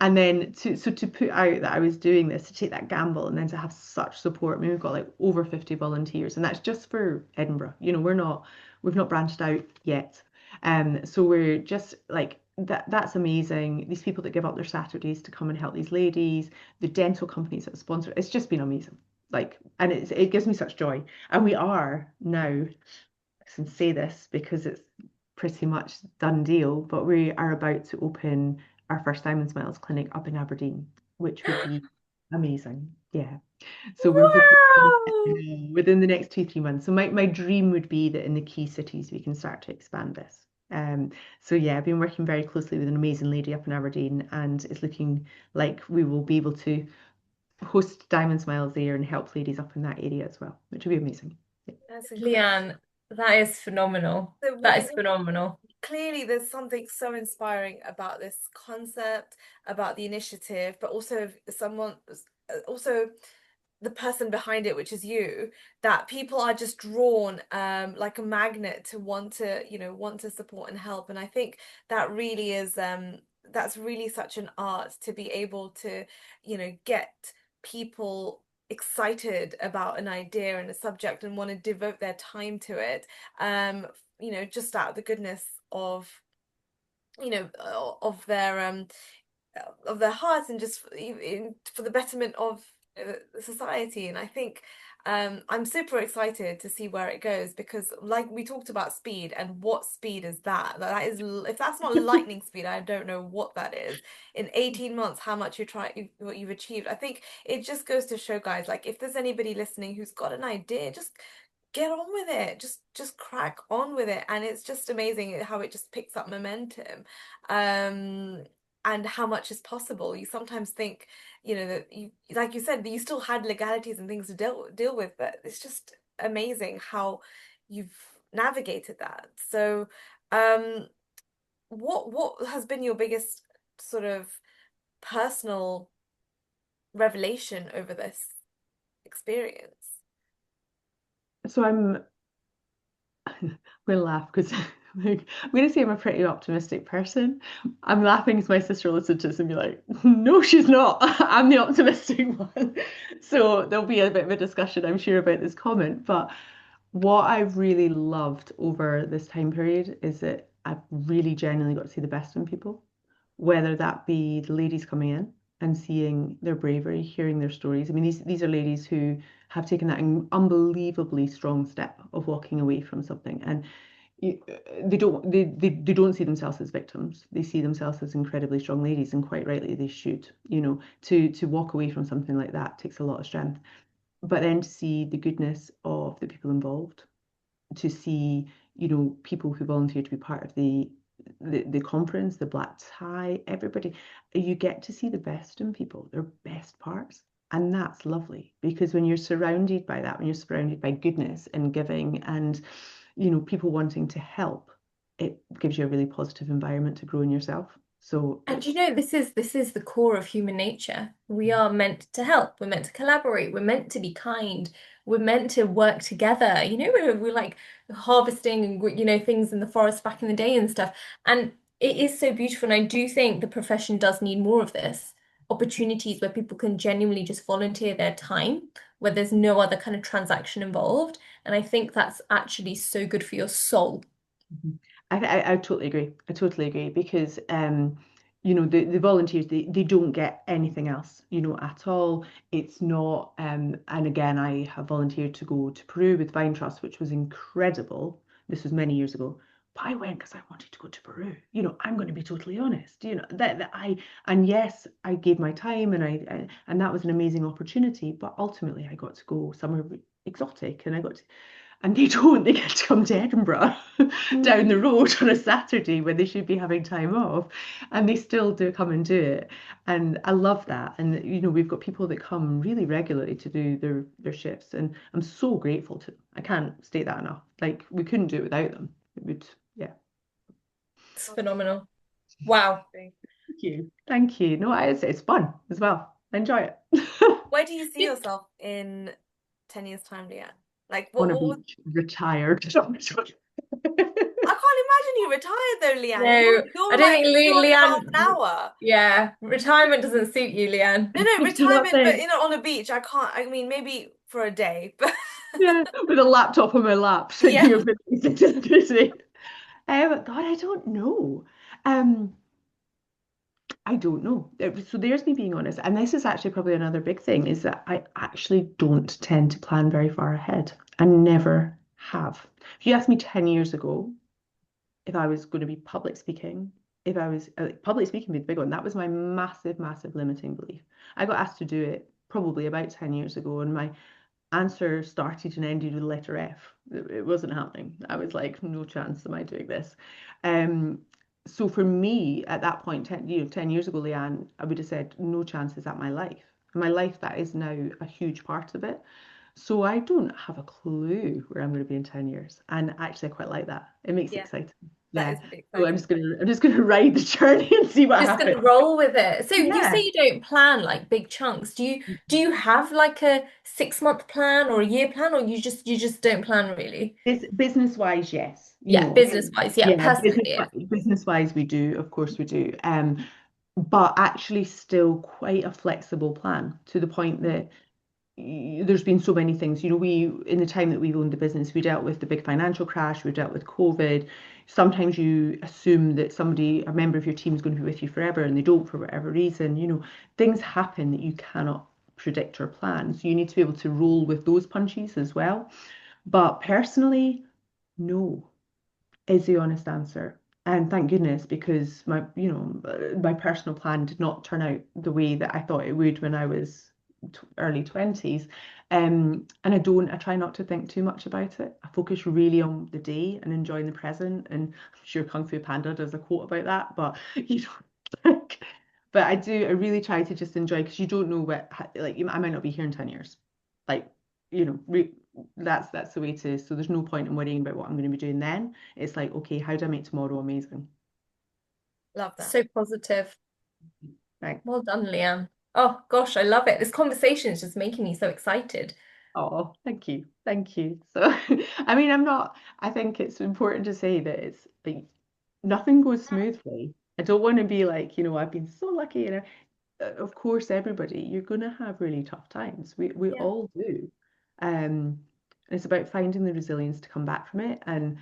And then to put out that I was doing this, to take that gamble and then to have such support. I mean, we've got like over 50 volunteers, and that's just for Edinburgh. We've not branched out yet. So we're just like that's amazing. These people that give up their Saturdays to come and help these ladies, the dental companies that sponsor, it's just been amazing. And it gives me such joy. And we are now, I can say this because it's pretty much done deal, but we are about to open our first Diamond Smiles clinic up in Aberdeen, which would be amazing. Yeah. So we're hoping Wow! within the next 2, 3 months. So my dream would be that in the key cities we can start to expand this. So yeah, I've been working very closely with an amazing lady up in Aberdeen, and it's looking like we will be able to host Diamond Smiles there and help ladies up in that area as well, which would be amazing. Yeah. That's Leanne, incredible. that is phenomenal. So That is phenomenal. clearly there's something so inspiring about this concept, about the initiative, but also someone also the person behind it, which is you, that people are just drawn like a magnet to want to support and help. And I think that really is that's really such an art to be able to, get people excited about an idea and a subject and want to devote their time to it, just out of the goodness of, you know, of their hearts and just for the betterment of society. And I think I'm super excited to see where it goes because, like we talked about speed, and what speed is that? That is, if that's not lightning speed, I don't know what that is. In 18 months, how much what you've achieved. I think it just goes to show, guys, like if there's anybody listening who's got an idea, just get on with it. Just crack on with it, and it's just amazing how it just picks up momentum. Um, and how much is possible. You sometimes think, that you, like you said, that you still had legalities and things to deal with, but it's just amazing how you've navigated that. So, what has been your biggest sort of personal revelation over this experience? So I'm going to laugh because I'm going to say I'm a pretty optimistic person. I'm laughing as my sister listens to this and be like, no, she's not. I'm the optimistic one. So there'll be a bit of a discussion, I'm sure, about this comment. But what I've really loved over this time period is that I've really genuinely got to see the best in people, whether that be the ladies coming in and seeing their bravery, hearing their stories. I mean, these are ladies who have taken that unbelievably strong step of walking away from something, and they don't see themselves as victims. They see themselves as incredibly strong ladies, and quite rightly they should. To walk away from something like that takes a lot of strength. But then to see the goodness of the people involved, to see, people who volunteer to be part of the the conference, the black tie, everybody, you get to see the best in people, their best parts. And that's lovely because when you're surrounded by that, when you're surrounded by goodness and giving and, people wanting to help, it gives you a really positive environment to grow in yourself. So And it's, this is the core of human nature. We are meant to help. We're meant to collaborate. We're meant to be kind. We're meant to work together. We're like harvesting and things in the forest back in the day and stuff. And it is so beautiful. And I do think the profession does need more of this. Opportunities where people can genuinely just volunteer their time, where there's no other kind of transaction involved. And I think that's actually so good for your soul. Mhm. I totally agree. I totally agree because the volunteers they don't get anything else, at all. It's not and again I have volunteered to go to Peru with Vine Trust, which was incredible. This was many years ago. But I went because I wanted to go to Peru. I'm going to be totally honest. That I and yes, I gave my time and that was an amazing opportunity. But ultimately, I got to go somewhere exotic, and I got to and they get to come to Edinburgh down the road on a Saturday when they should be having time off, and they still do come and do it. And I love that. And we've got people that come really regularly to do their shifts, and I'm so grateful to them. I can't state that enough. Like we couldn't do it without them. It would, yeah. It's phenomenal. Wow. Thank you. Thank you. No, it's fun as well. I enjoy it. Where do you see yourself in 10 years' time, Leanne? Like, what, On a what was... beach, retired. I can't imagine you retired though, Leanne. No, I You're don't like think two and a half an Leanne, hour. yeah, retirement doesn't suit you, Leanne. No, Do you not retirement, but think? on a beach. I can't. I mean, maybe for a day, but Yeah, with a laptop on my lap, thinking yeah. of it busy. God, I don't know. Um, I don't know. So there's me being honest, and this is actually probably another big thing is that I actually don't tend to plan very far ahead. I never have. If you asked me 10 years ago if I was going to be public speaking, if I was public speaking would be the big one. That was my massive, massive limiting belief. I got asked to do it probably about 10 years ago, and my answer started and ended with the letter F. It wasn't happening. I was like, no chance am I doing this. Um, so for me, at that point, 10 years ago, Leanne, I would have said, no chance is that my life. My life, that is now a huge part of it. So I don't have a clue where I'm going to be in 10 years. And actually, I quite like that. It makes it Yeah, exciting. that Yeah. is really So exciting. I'm just gonna ride the journey and see what Just gonna happens. roll with it. So you say Yeah. you don't plan like big chunks. Do you have like a 6 month plan or a year plan, or you just don't plan really? Business wise, yes. Yeah, business wise, yeah, Yeah, personally. business wise, we do. Of course, we do. But actually, still quite a flexible plan to the point that there's been so many things. We in the time that we've owned the business, we dealt with the big financial crash, we dealt with COVID. Sometimes you assume that a member of your team is going to be with you forever, and they don't for whatever reason. Things happen that you cannot predict or plan. So you need to be able to roll with those punches as well. But personally, no is the honest answer. And thank goodness, because my personal plan did not turn out the way that I thought it would when I was early 20s. And I try not to think too much about it. I focus really on the day and enjoying the present. And I'm sure Kung Fu Panda does a quote about that, but like, but I really try to just enjoy because you don't know I might not be here in 10 years. Like, re that's the way to, so there's no point in worrying about what I'm going to be doing then. It's like, okay, how do I make tomorrow amazing? Love that. So positive. Right. Well done, Leanne. Oh gosh, I love it. This conversation is just making me so excited. Oh, thank you. Thank you. So, I mean, I think it's important to say that it's like nothing goes smoothly. I don't want to be like, I've been so lucky, of course, everybody, you're going to have really tough times. We Yeah. all do. And it's about finding the resilience to come back from it and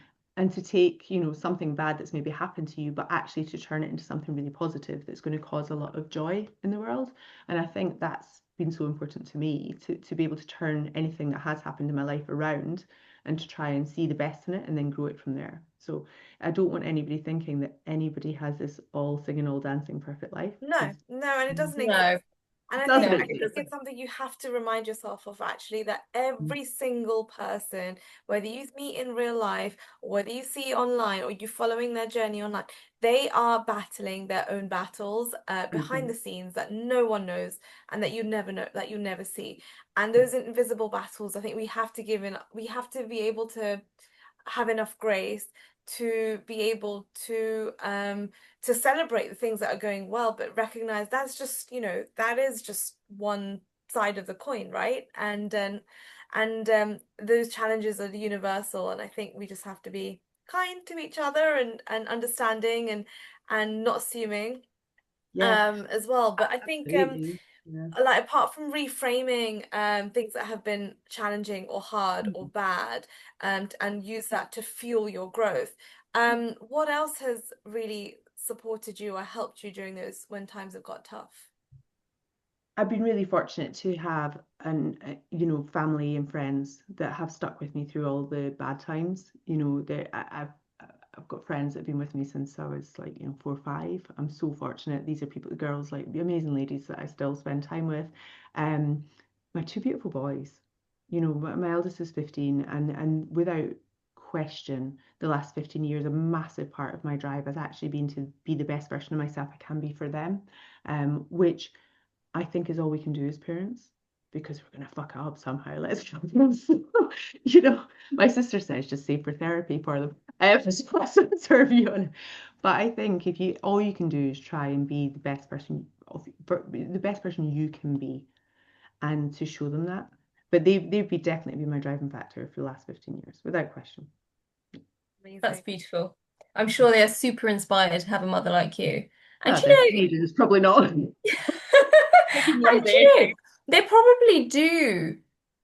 to take, something bad that's maybe happened to you, but actually to turn it into something really positive that's going to cause a lot of joy in the world. And I think that's been so important to me to be able to turn anything that has happened in my life around and to try and see the best in it and then grow it from there. So I don't want anybody thinking that anybody has this all singing, all dancing, perfect life No, because no, and it doesn't No. exist. And I doesn't No, think it? I think it's something you have to remind yourself of actually, that Mm, every single person, whether you meet in real life or whether you see online or you're following their journey online, they are battling their own battles behind mhm. the scenes that no one knows and that you never know, that you never see. And Yeah. those invisible battles, I think we have to be able to have enough grace to be able to celebrate the things that are going well, but recognize that's just, that is just one side of the coin, right? And those challenges are universal, and I think we just have to be kind to each other and understanding and not assuming Yeah, as well. But I think absolutely. Yeah. like apart from reframing things that have been challenging or hard or bad, and use that to fuel your growth, what else has really supported you or helped you during those when times have got tough? I've been really fortunate to have family and friends that have stuck with me through all the bad times. I've got friends that have been with me since I was like, 4 or 5. I'm so fortunate. These are people, the girls, like the amazing ladies that I still spend time with. Um, my two beautiful boys. My eldest is 15, and without question, the last 15 years, a massive part of my drive has actually been to be the best version of myself I can be for them, which I think is all we can do as parents, because we're gonna fuck up somehow. Let's be honest. My sister says just save for therapy for them. So that's her view on it. But I think if you all you can do is try and be the best person you can be, and to show them that. But they've be definitely been my driving factor for the last 15 years, without question. that's Amazing. beautiful. I'm sure they are super inspired to have a mother like you. And Ah, you they're know, teenagers, probably not. Taking and yours, do you eh? know, they probably do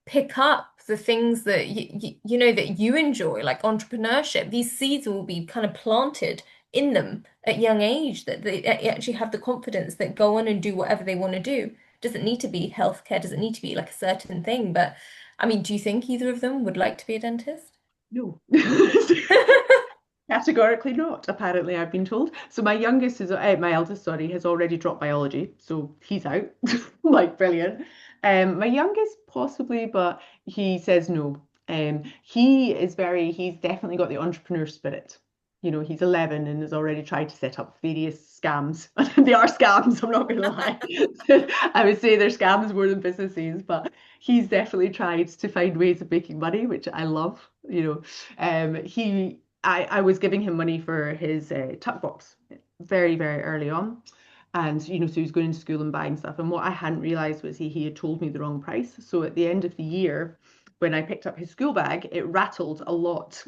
pick up the things that you know that you enjoy, like entrepreneurship. These seeds will be kind of planted in them at young age that they actually have the confidence that go on and do whatever they want to do. Doesn't need to be healthcare, doesn't need to be like a certain thing. But I mean, do you think either of them would like to be a dentist? No. Categorically not, apparently, I've been told. So my eldest, sorry, has already dropped biology, so he's out. Like, brilliant. My youngest possibly, but he says no. He's definitely got the entrepreneur spirit. He's 11 and has already tried to set up various scams. They are scams, I'm not going to lie. I would say they're scams more than businesses, but he's definitely tried to find ways of making money, which I love. I was giving him money for his tuck box very, very early on. And, so he was going to school and buying stuff. And what I hadn't realized was he had told me the wrong price. So at the end of the year, when I picked up his school bag, it rattled a lot.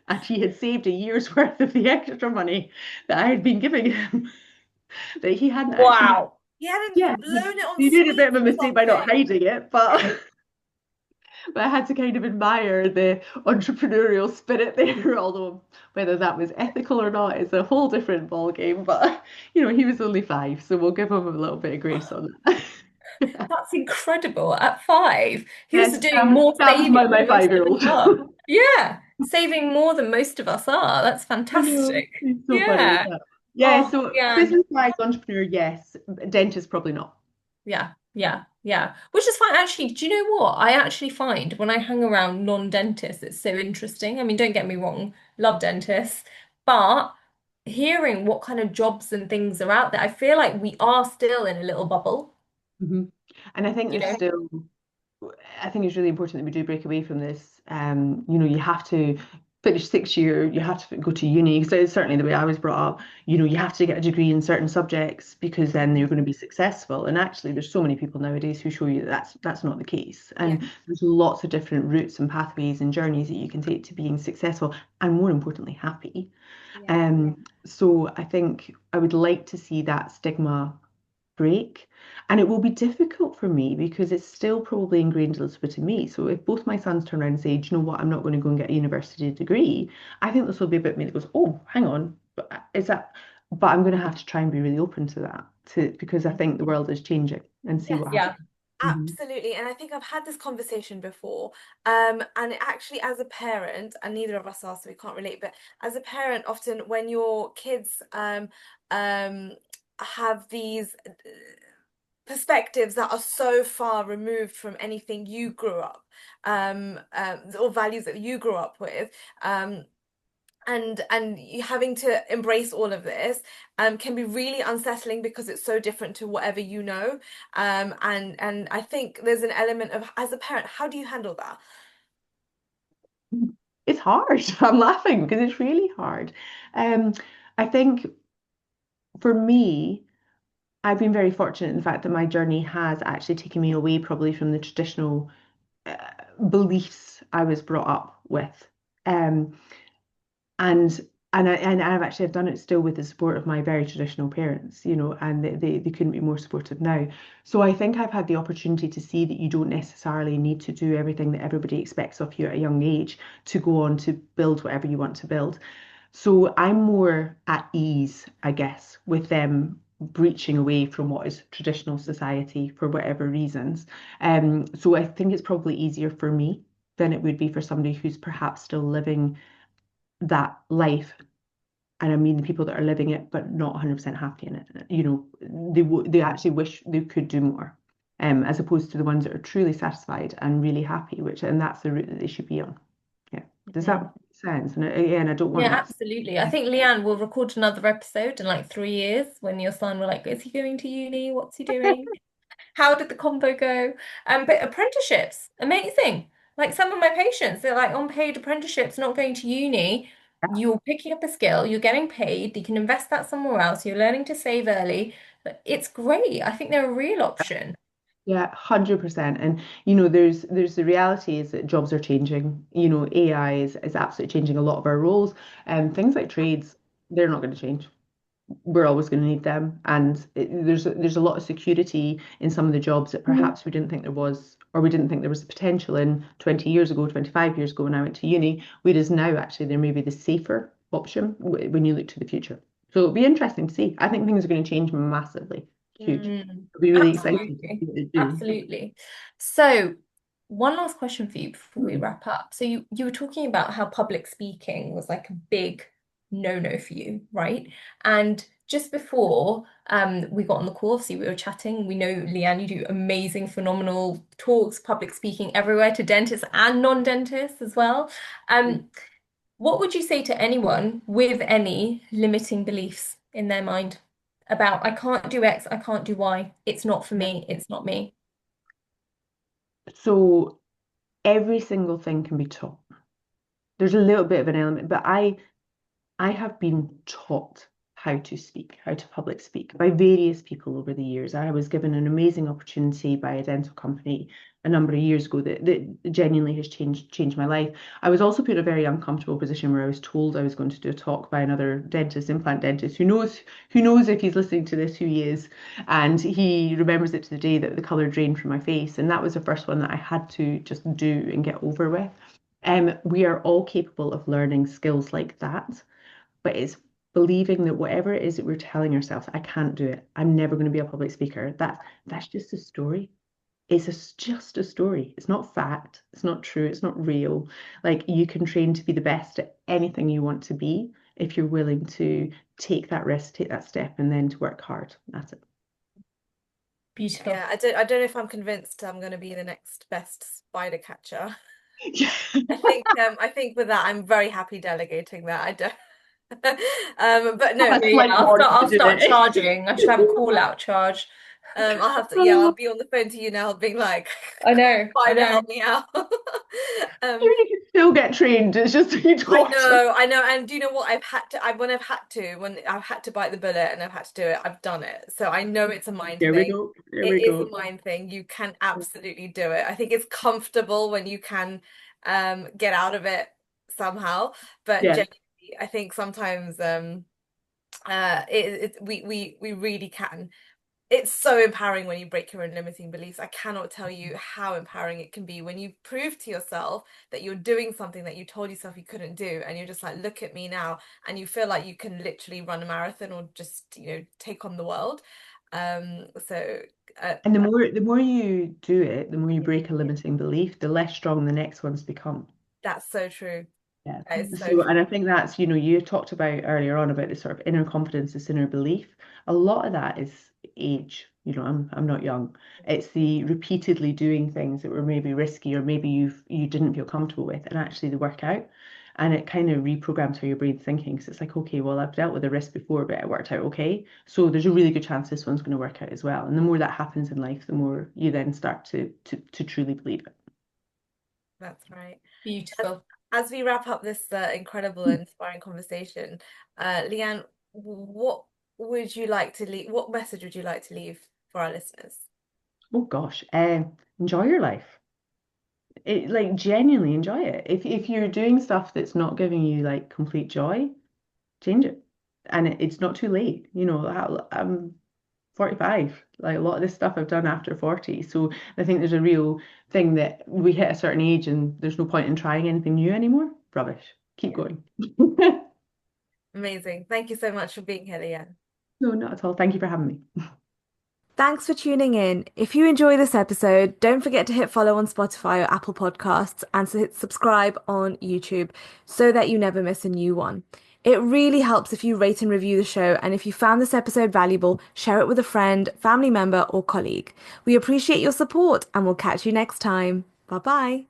And he had saved a year's worth of the extra money that I had been giving him that he hadn't actually. Wow. He hadn't Yeah, blown it on he did a bit sweets of a or mistake by not something. hiding it, but I had to kind of admire the entrepreneurial spirit there, although whether that was ethical or not is a whole different ball game. But he was only 5, so we'll give him a little bit of grace on that. That's incredible. At 5, he was Yes, doing more that was saving my than most of us 5-year-old. are. Yeah, saving more than most of us are. That's I know, fantastic. it's so funny. Yeah. But yeah, Oh, so yeah. business-wise, entrepreneur, yes. Dentist, probably not. Yeah, yeah, yeah. Which is fine. Actually, do you know what? I actually find when I hang around non-dentists, it's so interesting. I mean, don't get me wrong, love dentists, but hearing what kind of jobs and things are out there, I feel like we are still in a little bubble, Mhm. And I think you there's know? still I think it's really important that we do break away from this. You have to finish 6 year, you have to go to uni. So it's certainly the way I was brought up. You have to get a degree in certain subjects because then you're going to be successful. And actually, there's so many people nowadays who show you that that's not the case. Yeah. And there's lots of different routes and pathways and journeys that you can take to being successful and more importantly, happy. Yeah. So I think I would like to see that stigma break. And it will be difficult for me because it's still probably ingrained a little bit in me. So if both my sons turn around and say, do you know what, I'm not going to go and get a university degree, I think this will be a bit of me that goes, oh, hang on, is that? But I'm going to have to try and be really open to that, because I think the world is changing, and see Yes. what happens. Yeah. Hmm. Absolutely. And I think I've had this conversation before. And it actually, as a parent, and neither of us are, so we can't relate, but as a parent, often when your kids um have these perspectives that are so far removed from anything you grew up or values that you grew up with. And you having to embrace all of this can be really unsettling because it's so different to whatever you know. And I think there's an element of, as a parent, how do you handle that? It's hard. I'm laughing because it's really hard. Um, I think for me, I've been very fortunate in the fact that my journey has actually taken me away probably from the traditional uh, beliefs I was brought up with. Um, and and I've actually done it still with the support of my very traditional parents, and they couldn't be more supportive now. So I think I've had the opportunity to see that you don't necessarily need to do everything that everybody expects of you at a young age to go on to build whatever you want to build. So I'm more at ease, I guess, with them breaching away from what is traditional society for whatever reasons. So I think it's probably easier for me than it would be for somebody who's perhaps still living that life. And I mean the people that are living it but not 100% happy in it. They actually wish they could do more, as opposed to the ones that are truly satisfied and really happy, and that's the route that they should be on. Yeah. Does that Mhm. make sense? And again, I don't want Yeah, that. absolutely. I think Leanne will record another episode in like 3 years when your son will like, is he going to uni? What's he doing? How did the combo go? But apprenticeships, amazing. Like some of my patients, they're like on paid apprenticeships, not going to uni. You're picking up a skill, you're getting paid, you can invest that somewhere else, you're learning to save early. But it's great. I think they're a real option. Yeah, 100%. And there's the reality is that jobs are changing. AI is absolutely changing a lot of our roles. And things like trades, they're not going to change. We're always going to need them. And there's a lot of security in some of the jobs that perhaps we didn't think there was, or we didn't think there was the potential in 20 years ago, 25 years ago when I went to uni. Whereas now, actually, there may be the safer option when you look to the future. So it'll be interesting to see. I think things are going to change massively, huge. Mm, It'll be really exciting to see absolutely. what they do. Absolutely. So, one last question for you before we Hmm. wrap up. So you were talking about how public speaking was like a big no-no for you, right? And just before we got on the call, obviously we were chatting. We know, Leanne, you do amazing, phenomenal talks, public speaking everywhere to dentists and non-dentists as well. What would you say to anyone with any limiting beliefs in their mind about I can't do X, I can't do Y, it's not for Yeah. me, it's not me? So every single thing can be taught. There's a little bit of an element, but I have been taught how to speak, how to public speak by various people over the years. I was given an amazing opportunity by a dental company a number of years ago that genuinely has changed my life. I was also put in a very uncomfortable position where I was told I was going to do a talk by another dentist, implant dentist, who knows if he's listening to this, who he is, and he remembers it to the day that the colour drained from my face. And that was the first one that I had to just do and get over with. We are all capable of learning skills like that, but it's believing that whatever it is that we're telling ourselves, I can't do it. I'm never going to be a public speaker. That's just a story. Just a story. It's not fact. It's not true. It's not real. Like you can train to be the best at anything you want to be if you're willing to take that risk, take that step, and then to work hard. That's it. Beautiful. Yeah, I don't know if I'm convinced I'm going to be the next best spider catcher. Yeah. I think with that I'm very happy delegating that. I don't but no, That's Yeah, like I'll boring start to I'll do start it. charging. I should have a call out charge. I'll be on the phone to you now being like, I spider, know. help me out. Um, You can still get trained. It's just you don't want to. I know, and do you know what? When I've had to bite the bullet and I've had to do it, I've done it. So I know it's a mind There we thing. go. There we It is a go. mind thing. You can absolutely do it. I think it's comfortable when you can get out of it somehow. But Yeah. genuinely, I think sometimes we really can. It's so empowering when you break your own limiting beliefs. I cannot tell you how empowering it can be when you prove to yourself that you're doing something that you told yourself you couldn't do, and you're just like, look at me now, and you feel like you can literally run a marathon or just, take on the world. So And the more you do it, the more you break a limiting belief, the less strong the next ones become. that's so true. Yeah. That is so So, true. and I think you talked about earlier on about the sort of inner confidence, this inner belief. A lot of that is age. I'm not young. It's the repeatedly doing things that were maybe risky or maybe you didn't feel comfortable with, and actually they work out. And it kind of reprograms how your brain's thinking. Because it's like, okay, well, I've dealt with a risk before, but it worked out okay. So there's a really good chance this one's going to work out as well. And the more that happens in life, the more you then start to truly believe it. That's right. Beautiful. As we wrap up this incredible and inspiring conversation, Leanne, what what message would you like to leave for our listeners? Oh gosh, enjoy your life. Like genuinely enjoy it. If you're doing stuff that's not giving you like complete joy, change it. And it's not too late. I'm 45. Like a lot of this stuff I've done after 40. So I think there's a real thing that we hit a certain age and there's no point in trying anything new anymore. Rubbish. Keep going. Amazing. Thank you so much for being here, Leanne. No, not at all. Thank you for having me. Thanks for tuning in. If you enjoy this episode, don't forget to hit follow on Spotify or Apple Podcasts and to hit subscribe on YouTube so that you never miss a new one. It really helps if you rate and review the show, and if you found this episode valuable, share it with a friend, family member, or colleague. We appreciate your support and we'll catch you next time. Bye bye.